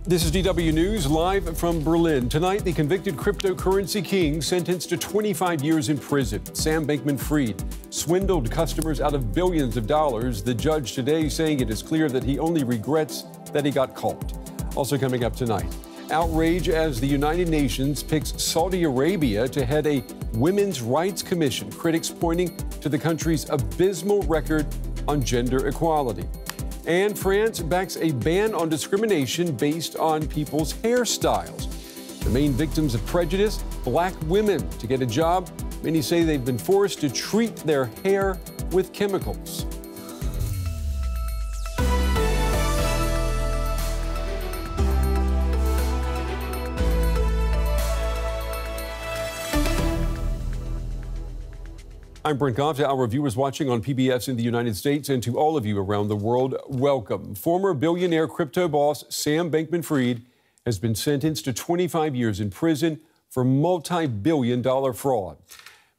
This is DW News live from Berlin. Tonight, the convicted cryptocurrency king sentenced to 25 years in prison. Sam Bankman-Fried swindled customers out of billions of dollars. The judge today saying it is clear that he only regrets that he got caught. Also coming up tonight, outrage as the United Nations picks Saudi Arabia to head a women's rights commission. Critics pointing to the country's abysmal record on gender equality. And France backs a ban on discrimination based on people's hairstyles. The main victims of prejudice, black women. To get a job, many say they've been forced to treat their hair with chemicals. I'm Brent Goff. To our viewers watching on PBS in the United States and to all of you around the world, welcome. Former billionaire crypto boss Sam Bankman-Fried has been sentenced to 25 years in prison for multi-billion-dollar fraud.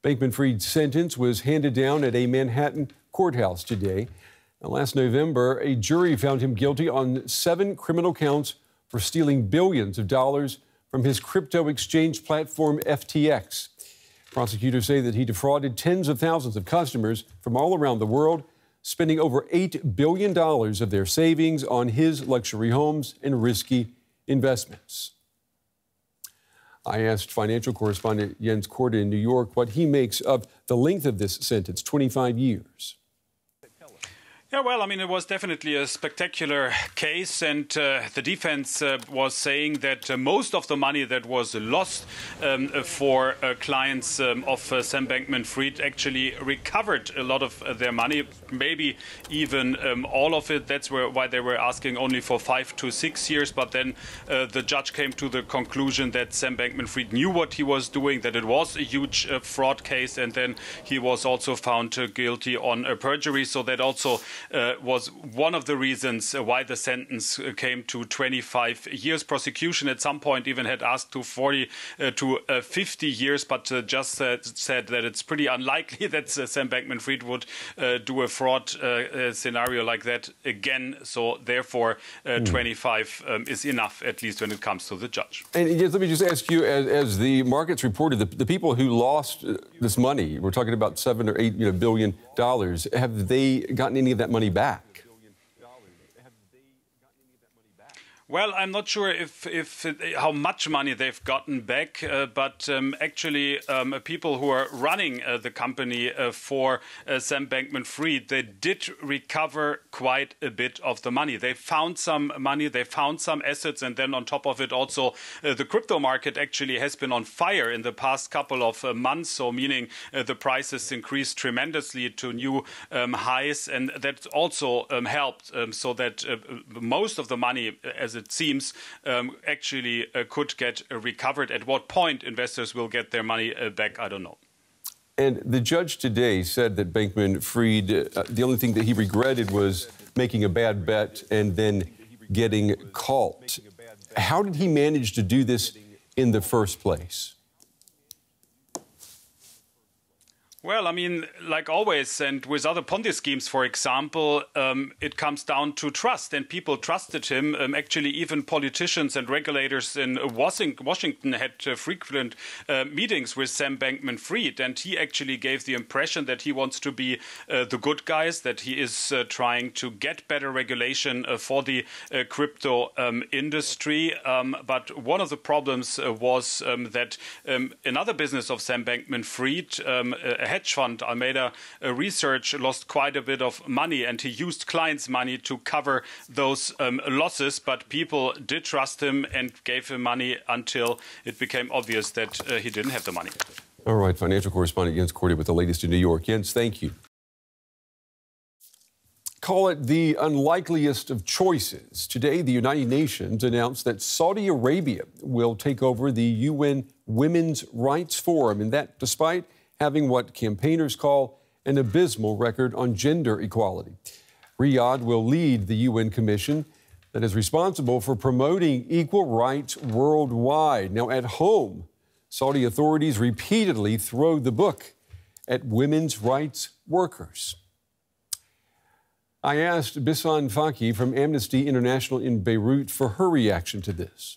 Bankman-Fried's sentence was handed down at a Manhattan courthouse today. Now, last November, a jury found him guilty on 7 criminal counts for stealing billions of dollars from his crypto exchange platform FTX. Prosecutors say that he defrauded tens of thousands of customers from all around the world, spending over $8 billion of their savings on his luxury homes and risky investments. I asked financial correspondent Jens Korte in New York what he makes of the length of this sentence, 25 years. Yeah, well, I mean, it was definitely a spectacular case, and the defense was saying that most of the money that was lost for clients of Sam Bankman-Fried actually recovered a lot of their money, maybe even all of it. That's why they were asking only for 5 to 6 years. But then the judge came to the conclusion that Sam Bankman-Fried knew what he was doing, that it was a huge fraud case, and then he was also found guilty on perjury. So that also was one of the reasons why the sentence came to 25 years. Prosecution at some point even had asked to 40 to 50 years, but just said that it's pretty unlikely that Sam Bankman-Fried would do a fraud scenario like that again. So therefore, 25 is enough, at least when it comes to the judge. And let me just ask you, as the markets reported, the people who lost this money, we're talking about $7 or $8 billion, have they gotten any of that money back? Well, I'm not sure if how much money they've gotten back, but actually people who are running the company for Sam Bankman-Fried, they did recover quite a bit of the money. They found some money, they found some assets, and then on top of it also the crypto market actually has been on fire in the past couple of months, so meaning the prices increased tremendously to new highs, and that also helped so that most of the money, as it seems, actually could get recovered. At what point investors will get their money back, I don't know. And the judge today said that Bankman-Fried, the only thing that he regretted was making a bad bet and then getting caught. How did he manage to do this in the first place? Well, I mean, like always, and with other Ponzi schemes, for example, it comes down to trust, and people trusted him. Actually, even politicians and regulators in Washington had frequent meetings with Sam Bankman-Fried, and he actually gave the impression that he wants to be the good guys, that he is trying to get better regulation for the crypto industry. But one of the problems was that another business of Sam Bankman-Fried, a hedge fund, Almeida Research, lost quite a bit of money, and he used clients' money to cover those losses. But people did trust him and gave him money until it became obvious that he didn't have the money. All right, financial correspondent Jens Korte with the latest in New York. Jens, thank you. Call it the unlikeliest of choices. Today, the United Nations announced that Saudi Arabia will take over the UN Women's Rights Forum, and that despite having what campaigners call an abysmal record on gender equality. Riyadh will lead the UN commission that is responsible for promoting equal rights worldwide. Now, at home, Saudi authorities repeatedly throw the book at women's rights workers. I asked Bissan Faki from Amnesty International in Beirut for her reaction to this.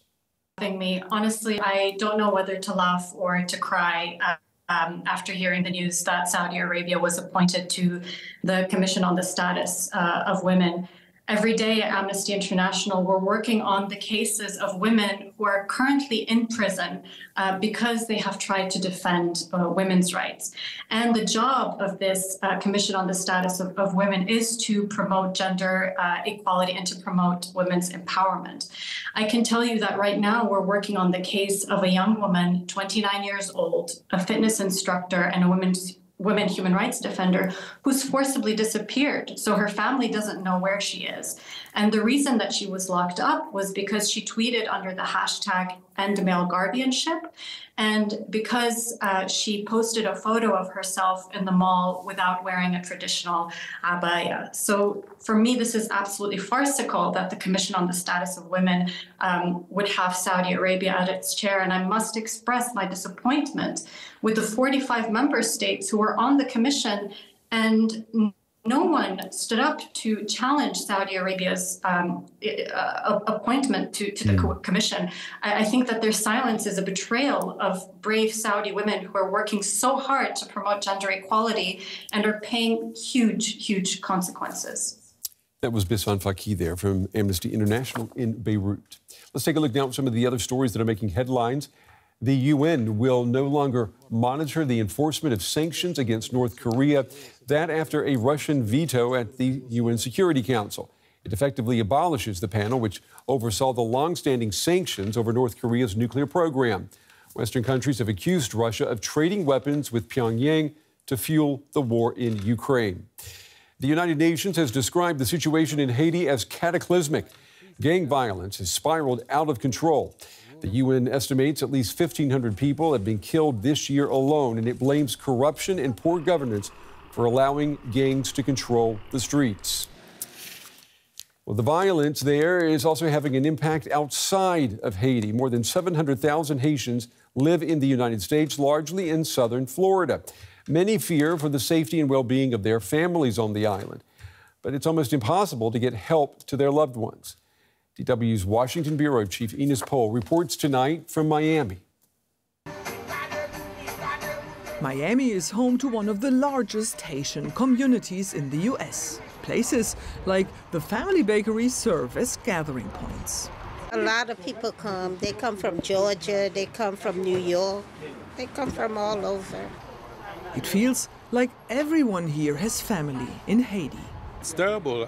Me. Honestly, I don't know whether to laugh or to cry after hearing the news that Saudi Arabia was appointed to the Commission on the Status of Women. Every day at Amnesty International, we're working on the cases of women who are currently in prison because they have tried to defend women's rights. And the job of this Commission on the Status of Women is to promote gender equality and to promote women's empowerment. I can tell you that right now we're working on the case of a young woman, 29 years old, a fitness instructor and a women human rights defender who's forcibly disappeared. So her family doesn't know where she is. And the reason that she was locked up was because she tweeted under the hashtag End Male Guardianship, and because she posted a photo of herself in the mall without wearing a traditional abaya. So for me, this is absolutely farcical that the Commission on the Status of Women would have Saudi Arabia at its chair. And I must express my disappointment with the 45 member states who were on the commission, and no one stood up to challenge Saudi Arabia's appointment to the commission. I think that their silence is a betrayal of brave Saudi women who are working so hard to promote gender equality and are paying huge, huge consequences. That was Bissan Faki there from Amnesty International in Beirut. Let's take a look now at some of the other stories that are making headlines. The UN will no longer monitor the enforcement of sanctions against North Korea. That after a Russian veto at the UN Security Council. It effectively abolishes the panel which oversaw the long-standing sanctions over North Korea's nuclear program. Western countries have accused Russia of trading weapons with Pyongyang to fuel the war in Ukraine. The United Nations has described the situation in Haiti as cataclysmic. Gang violence has spiraled out of control. The UN estimates at least 1,500 people have been killed this year alone, and it blames corruption and poor governance for allowing gangs to control the streets. Well, the violence there is also having an impact outside of Haiti. More than 700,000 Haitians live in the United States, largely in southern Florida. Many fear for the safety and well-being of their families on the island, but it's almost impossible to get help to their loved ones. DW's Washington Bureau Chief Enos Pohl reports tonight from Miami. Miami is home to one of the largest Haitian communities in the U.S. Places like the family bakery serve as gathering points. A lot of people come. They come from Georgia, they come from New York, they come from all over. It feels like everyone here has family in Haiti. It's terrible.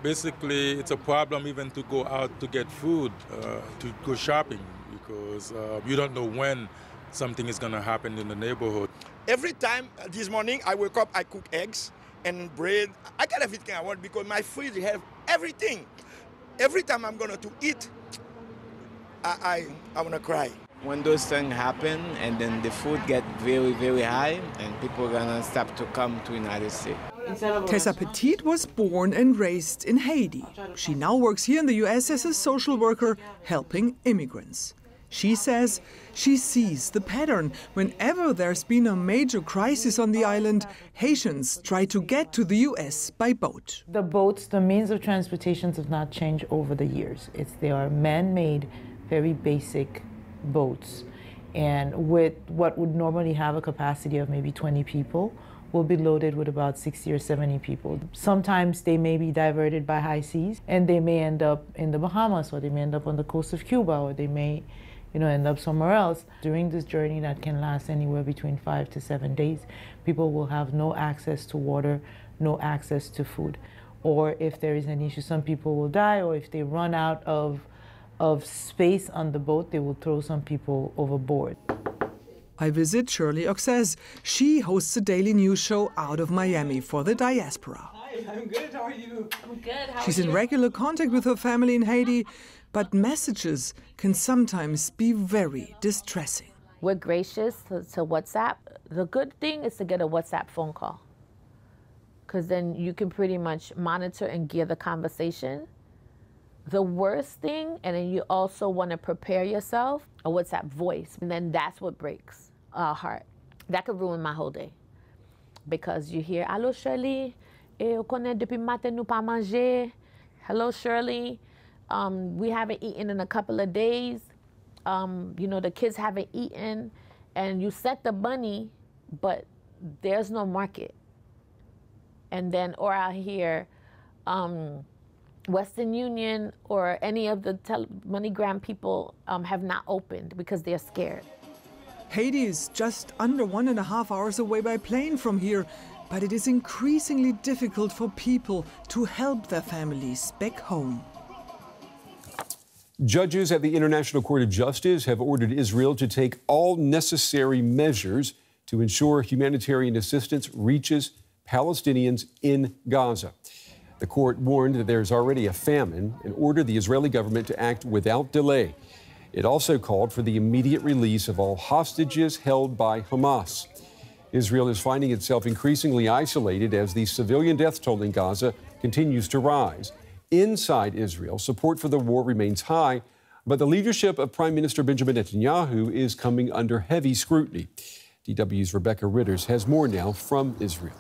Basically, it's a problem even to go out to get food, to go shopping, because you don't know when something is going to happen in the neighborhood. Every time this morning I wake up, I cook eggs and bread. I got everything I want because my fridge has everything. Every time I'm going to eat, I want to cry. When those things happen and then the food get very, very high and people are going to stop to come to the United States. Tessa Petit was born and raised in Haiti. She now works here in the U.S. as a social worker helping immigrants. She says she sees the pattern. Whenever there's been a major crisis on the island, Haitians try to get to the U.S. by boat. The boats, the means of transportation have not changed over the years. They are man-made, very basic boats. And with what would normally have a capacity of maybe 20 people, will be loaded with about 60 or 70 people. Sometimes they may be diverted by high seas and they may end up in the Bahamas, or they may end up on the coast of Cuba, or they may end up somewhere else. During this journey that can last anywhere between 5 to 7 days, people will have no access to water, no access to food. Or if there is an issue, some people will die, or if they run out of space on the boat, they will throw some people overboard. I visit Shirley Oxez. She hosts a daily news show out of Miami for the diaspora. Hi, I'm good. How are you? I'm good. How are you? She's in regular contact with her family in Haiti, but messages can sometimes be very distressing. We're gracious to WhatsApp. The good thing is to get a WhatsApp phone call, because then you can pretty much monitor and gear the conversation. The worst thing, and then you also want to prepare yourself, a WhatsApp voice, and then that's what breaks our heart. That could ruin my whole day, because you hear, "Allo, Shirley, Eu connais depuis matin nous pas manger. Hello, Shirley. We haven't eaten in a couple of days. You know, the kids haven't eaten. And you set the money, but there's no market. And then, or I hear Western Union or any of the MoneyGram people have not opened because they're scared. Haiti is just under 1.5 hours away by plane from here, but it is increasingly difficult for people to help their families back home. Judges at the International Court of Justice have ordered Israel to take all necessary measures to ensure humanitarian assistance reaches Palestinians in Gaza. The court warned that there's already a famine and ordered the Israeli government to act without delay. It also called for the immediate release of all hostages held by Hamas. Israel is finding itself increasingly isolated as the civilian death toll in Gaza continues to rise. Inside Israel, support for the war remains high, but the leadership of Prime Minister Benjamin Netanyahu is coming under heavy scrutiny. DW's Rebecca Ritters has more now from Israel.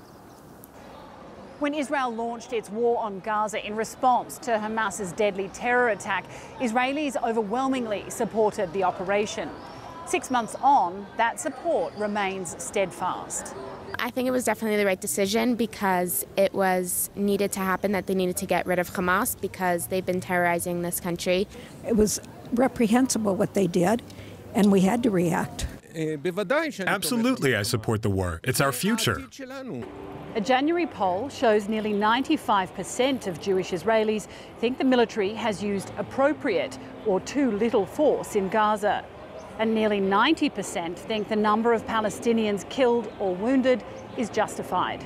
When Israel launched its war on Gaza in response to Hamas's deadly terror attack, Israelis overwhelmingly supported the operation. 6 months on, that support remains steadfast. I think it was definitely the right decision because it was needed to happen, that they needed to get rid of Hamas because they've been terrorizing this country. It was reprehensible what they did, and we had to react. Absolutely, I support the war. It's our future. A January poll shows nearly 95% of Jewish Israelis think the military has used appropriate or too little force in Gaza. And nearly 90% think the number of Palestinians killed or wounded is justified.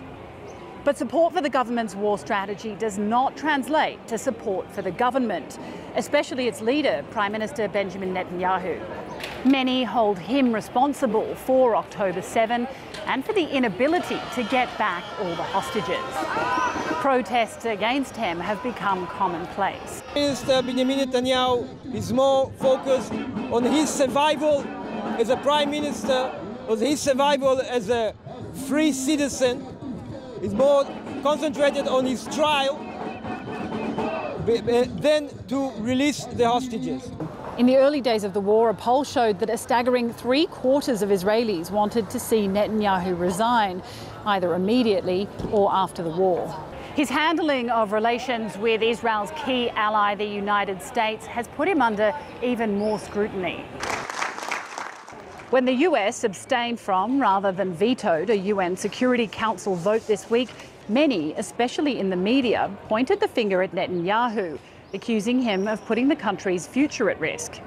But support for the government's war strategy does not translate to support for the government, especially its leader, Prime Minister Benjamin Netanyahu. Many hold him responsible for October 7 and for the inability to get back all the hostages. Protests against him have become commonplace. Minister Benjamin Netanyahu is more focused on his survival as a prime minister, on his survival as a free citizen. He's more concentrated on his trial than to release the hostages. In the early days of the war, a poll showed that a staggering 3/4 of Israelis wanted to see Netanyahu resign, either immediately or after the war. His handling of relations with Israel's key ally, the United States, has put him under even more scrutiny. When the US abstained from, rather than vetoed, a UN Security Council vote this week, many, especially in the media, pointed the finger at Netanyahu, accusing him of putting the country's future at risk.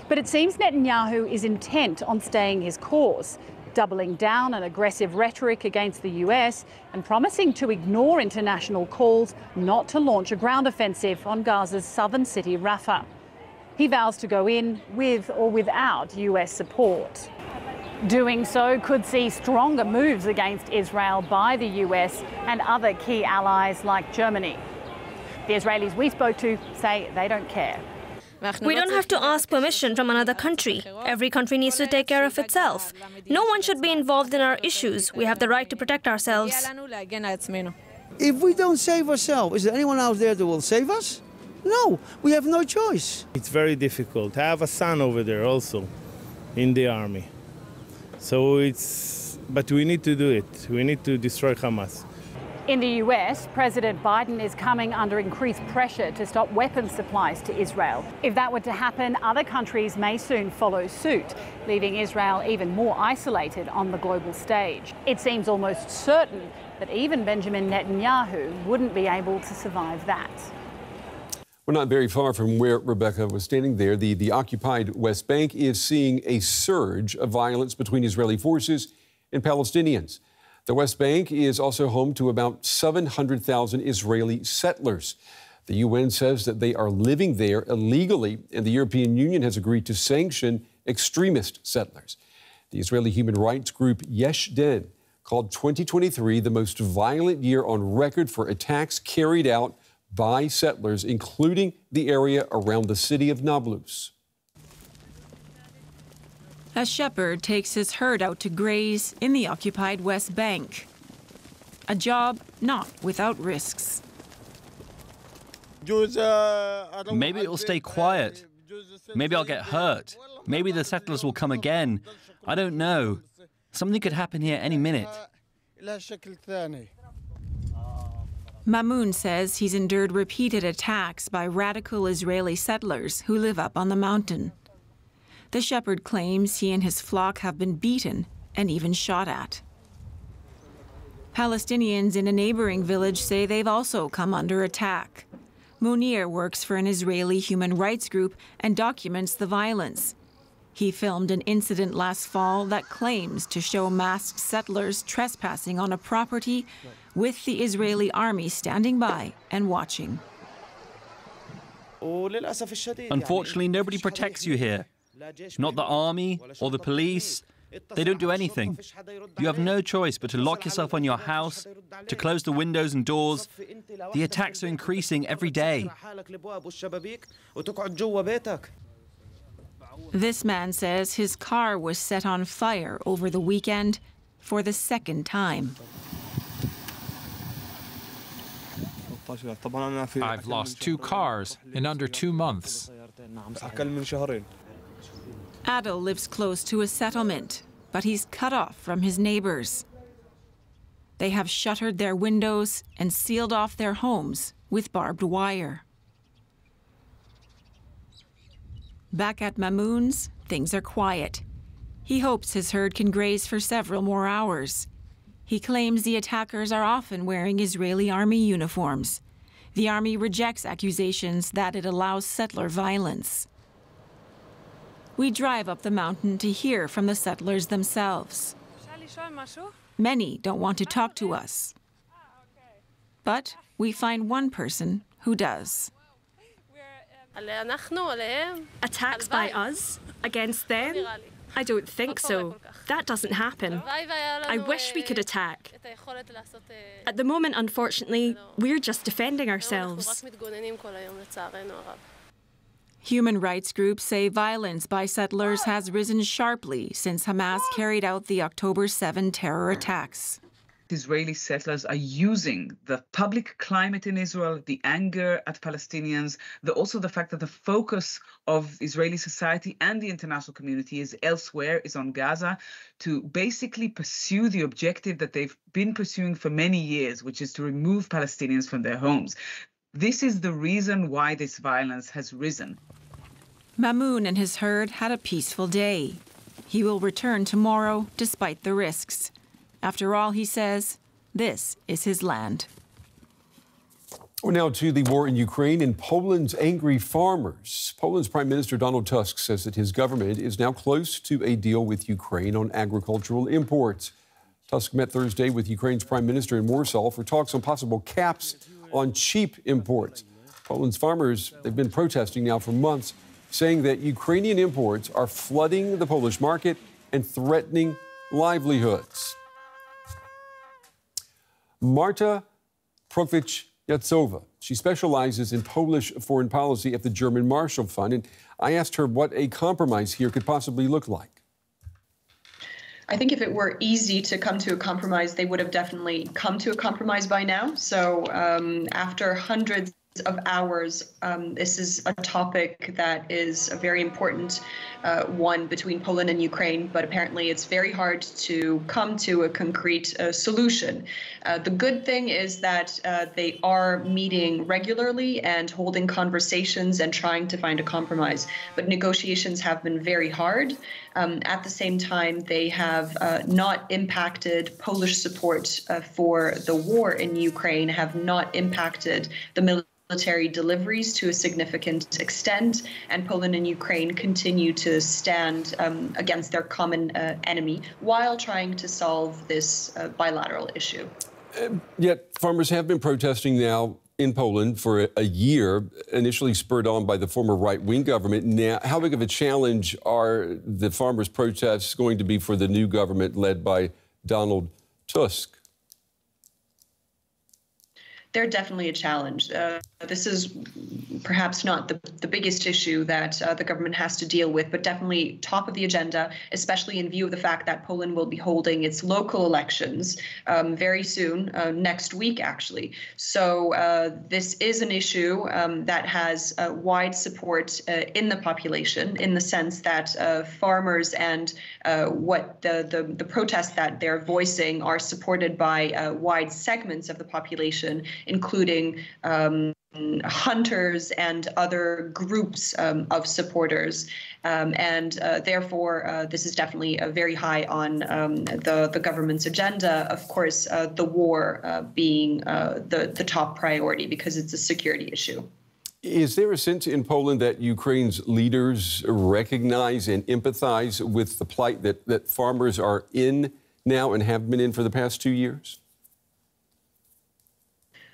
But it seems Netanyahu is intent on staying his course, doubling down on aggressive rhetoric against the US and promising to ignore international calls not to launch a ground offensive on Gaza's southern city, Rafah. He vows to go in with or without US support. Doing so could see stronger moves against Israel by the US and other key allies like Germany. The Israelis we spoke to say they don't care. We don't have to ask permission from another country. Every country needs to take care of itself. No one should be involved in our issues. We have the right to protect ourselves. If we don't save ourselves, is there anyone out there that will save us? No, we have no choice. It's very difficult. I have a son over there also in the army. But we need to do it. We need to destroy Hamas. In the US, President Biden is coming under increased pressure to stop weapons supplies to Israel. If that were to happen, other countries may soon follow suit, leaving Israel even more isolated on the global stage. It seems almost certain that even Benjamin Netanyahu wouldn't be able to survive that. We're not very far from where Rebecca was standing there. The occupied West Bank is seeing a surge of violence between Israeli forces and Palestinians. The West Bank is also home to about 700,000 Israeli settlers. The UN says that they are living there illegally, and the European Union has agreed to sanction extremist settlers. The Israeli human rights group Yesh Den called 2023 the most violent year on record for attacks carried out by settlers, including the area around the city of Nablus. A shepherd takes his herd out to graze in the occupied West Bank. A job not without risks. Maybe it will stay quiet. Maybe I'll get hurt. Maybe the settlers will come again. I don't know. Something could happen here any minute. Mamoun says he's endured repeated attacks by radical Israeli settlers who live up on the mountain. The shepherd claims he and his flock have been beaten and even shot at. Palestinians in a neighboring village say they've also come under attack. Munir works for an Israeli human rights group and documents the violence. He filmed an incident last fall that claims to show masked settlers trespassing on a property with the Israeli army standing by and watching. Unfortunately, nobody protects you here. Not the army or the police. They don't do anything. You have no choice but to lock yourself in your house, to close the windows and doors. The attacks are increasing every day. This man says his car was set on fire over the weekend for the second time. I've lost 2 cars in under 2 months. Adel lives close to a settlement, but he's cut off from his neighbors. They have shuttered their windows and sealed off their homes with barbed wire. Back at Mamoun's, things are quiet. He hopes his herd can graze for several more hours. He claims the attackers are often wearing Israeli army uniforms. The army rejects accusations that it allows settler violence. We drive up the mountain to hear from the settlers themselves. Many don't want to talk to us. But we find one person who does. Attacks by us against them? I don't think so. That doesn't happen. I wish we could attack. At the moment, unfortunately, we're just defending ourselves. Human rights groups say violence by settlers has risen sharply since Hamas carried out the October 7 terror attacks. Israeli settlers are using the public climate in Israel, the anger at Palestinians, also the fact that the focus of Israeli society and the international community is elsewhere, is on Gaza, to basically pursue the objective that they've been pursuing for many years, which is to remove Palestinians from their homes. This is the reason why this violence has risen. Mamoun and his herd had a peaceful day. He will return tomorrow despite the risks. After all, he says, this is his land. We're now to the war in Ukraine and Poland's angry farmers. Poland's Prime Minister Donald Tusk says that his government is now close to a deal with Ukraine on agricultural imports. Tusk met Thursday with Ukraine's Prime Minister in Warsaw for talks on possible caps on cheap imports. Poland's farmers, they've been protesting now for months, saying that Ukrainian imports are flooding the Polish market and threatening livelihoods. Marta Prokvich-Yatsova. She specializes in Polish foreign policy at the German Marshall Fund, and I asked her what a compromise here could possibly look like. I think if it were easy to come to a compromise, they would have definitely come to a compromise by now. So after hundreds of hours, this is a topic that is a very important one between Poland and Ukraine, but apparently it's very hard to come to a concrete solution. The good thing is that they are meeting regularly and holding conversations and trying to find a compromise, but negotiations have been very hard. At the same time, they have not impacted Polish support for the war in Ukraine, have not impacted the military deliveries to a significant extent, and Poland and Ukraine continue to stand against their common enemy while trying to solve this bilateral issue. Yet farmers have been protesting now in Poland for a year, initially spurred on by the former right-wing government. Now, how big of a challenge are the farmers' protests going to be for the new government led by Donald Tusk? They're definitely a challenge. This is perhaps not the biggest issue that the government has to deal with, but definitely top of the agenda, especially in view of the fact that Poland will be holding its local elections very soon, next week actually. So this is an issue that has wide support in the population, in the sense that farmers and what the protests that they're voicing are supported by wide segments of the population, including hunters and other groups of supporters. Therefore, this is definitely very high on the government's agenda. Of course, the war being the top priority, because it's a security issue. Is there a sense in Poland that Ukraine's leaders recognize and empathize with the plight that farmers are in now and have been in for the past 2 years?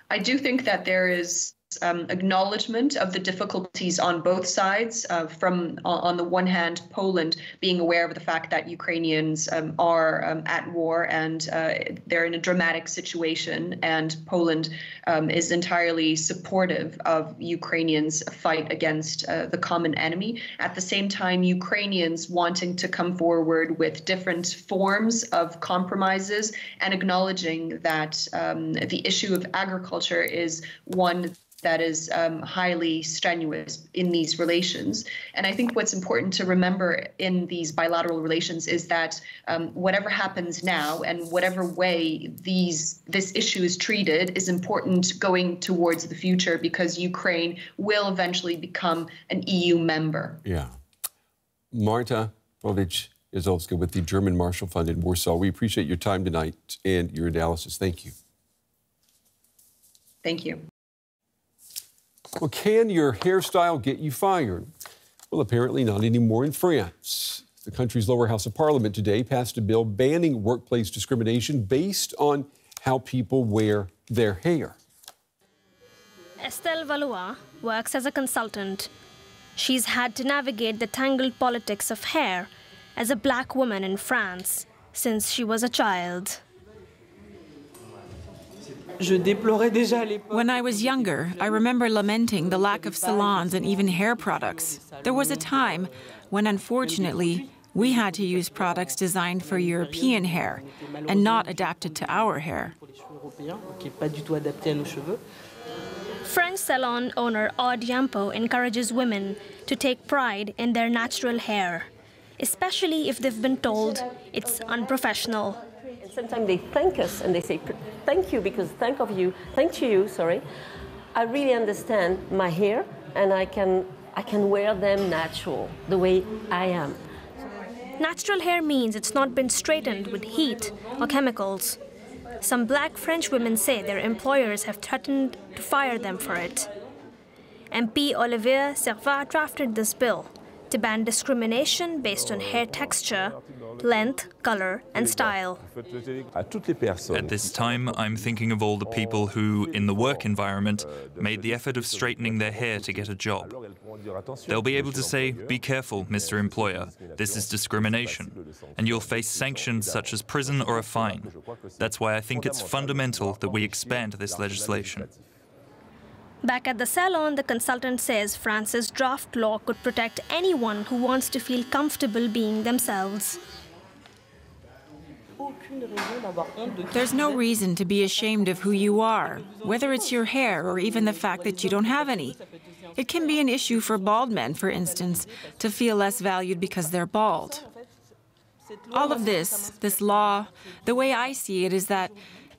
I do think that there is acknowledgement of the difficulties on both sides, from, on the one hand, Poland being aware of the fact that Ukrainians are at war and they're in a dramatic situation, and Poland is entirely supportive of Ukrainians' fight against the common enemy. At the same time, Ukrainians wanting to come forward with different forms of compromises and acknowledging that the issue of agriculture is one that is highly strenuous in these relations. And I think what's important to remember in these bilateral relations is that whatever happens now and whatever way this issue is treated is important going towards the future, because Ukraine will eventually become an EU member. Yeah. Marta Brovich-Jazowska with the German Marshall Fund in Warsaw. We appreciate your time tonight and your analysis. Thank you. Thank you. Well, can your hairstyle get you fired? Well, apparently not anymore in France. The country's lower house of parliament today passed a bill banning workplace discrimination based on how people wear their hair. Estelle Valois works as a consultant. She's had to navigate the tangled politics of hair as a black woman in France since she was a child. When I was younger, I remember lamenting the lack of salons and even hair products. There was a time when, unfortunately, we had to use products designed for European hair and not adapted to our hair. French salon owner Aude Yampo encourages women to take pride in their natural hair, especially if they've been told it's unprofessional. Sometimes they thank us and they say, thank you, because thank to you, sorry. I really understand my hair, and I can wear them natural, the way I am. Natural hair means it's not been straightened with heat or chemicals. Some black French women say their employers have threatened to fire them for it. MP Olivier Servat drafted this bill to ban discrimination based on hair texture, length, color, and style. At this time, I'm thinking of all the people who, in the work environment, made the effort of straightening their hair to get a job. They'll be able to say, be careful, Mr. Employer, this is discrimination, and you'll face sanctions such as prison or a fine. That's why I think it's fundamental that we expand this legislation. Back at the salon, the consultant says France's draft law could protect anyone who wants to feel comfortable being themselves. There's no reason to be ashamed of who you are, whether it's your hair or even the fact that you don't have any. It can be an issue for bald men, for instance, to feel less valued because they're bald. All of this law, the way I see it is that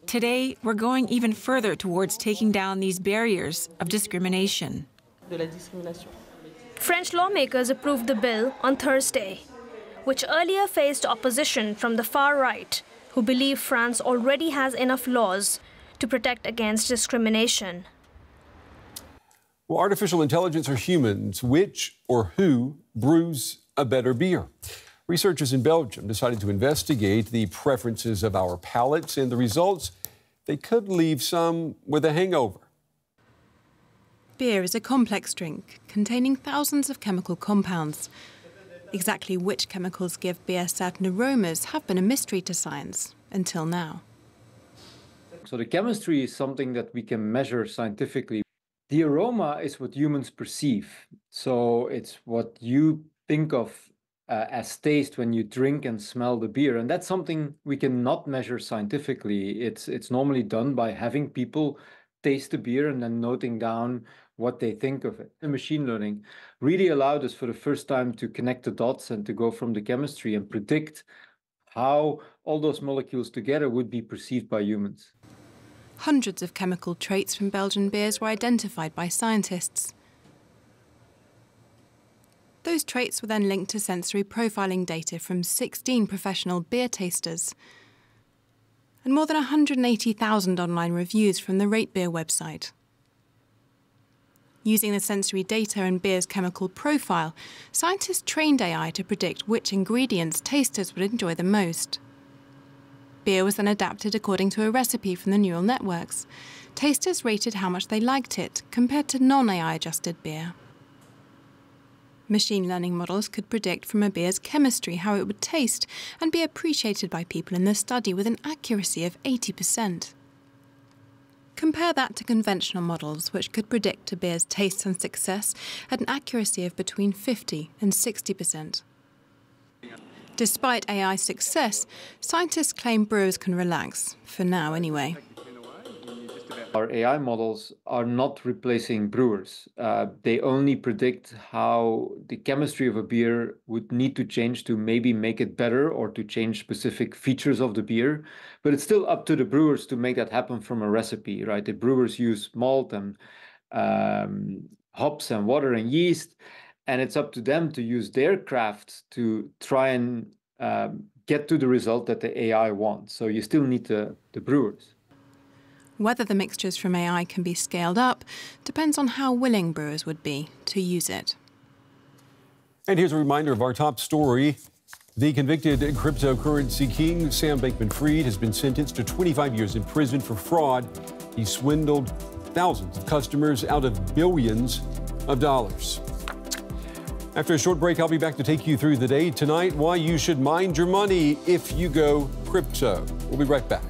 today, we're going even further towards taking down these barriers of discrimination. French lawmakers approved the bill on Thursday, which earlier faced opposition from the far right, who believe France already has enough laws to protect against discrimination. Well, artificial intelligence or humans, which or who brews a better beer? Researchers in Belgium decided to investigate the preferences of our palates, and the results, they could leave some with a hangover. Beer is a complex drink containing thousands of chemical compounds. Exactly which chemicals give beer certain aromas have been a mystery to science until now. So the chemistry is something that we can measure scientifically. The aroma is what humans perceive. So it's what you think of as taste when you drink and smell the beer. And that's something we cannot measure scientifically. It's normally done by having people taste the beer and then noting down what they think of it. The machine learning really allowed us for the first time to connect the dots and to go from the chemistry and predict how all those molecules together would be perceived by humans. Hundreds of chemical traits from Belgian beers were identified by scientists. Those traits were then linked to sensory profiling data from 16 professional beer tasters and more than 180,000 online reviews from the Rate Beer website. Using the sensory data and beer's chemical profile, scientists trained AI to predict which ingredients tasters would enjoy the most. Beer was then adapted according to a recipe from the neural networks. Tasters rated how much they liked it, compared to non-AI adjusted beer. Machine learning models could predict from a beer's chemistry how it would taste and be appreciated by people in the study with an accuracy of 80%. Compare that to conventional models, which could predict a beer's taste and success at an accuracy of between 50 and 60%. Despite AI's success, scientists claim brewers can relax, for now anyway. Our AI models are not replacing brewers. They only predict how the chemistry of a beer would need to change to maybe make it better or to change specific features of the beer. But it's still up to the brewers to make that happen from a recipe, right? The brewers use malt and hops and water and yeast, and it's up to them to use their craft to try and get to the result that the AI wants. So you still need the brewers. Whether the mixtures from AI can be scaled up depends on how willing brewers would be to use it. And here's a reminder of our top story. The convicted cryptocurrency king, Sam Bankman-Fried, has been sentenced to 25 years in prison for fraud. He swindled thousands of customers out of billions of dollars. After a short break, I'll be back to take you through the day tonight, why you should mind your money if you go crypto. We'll be right back.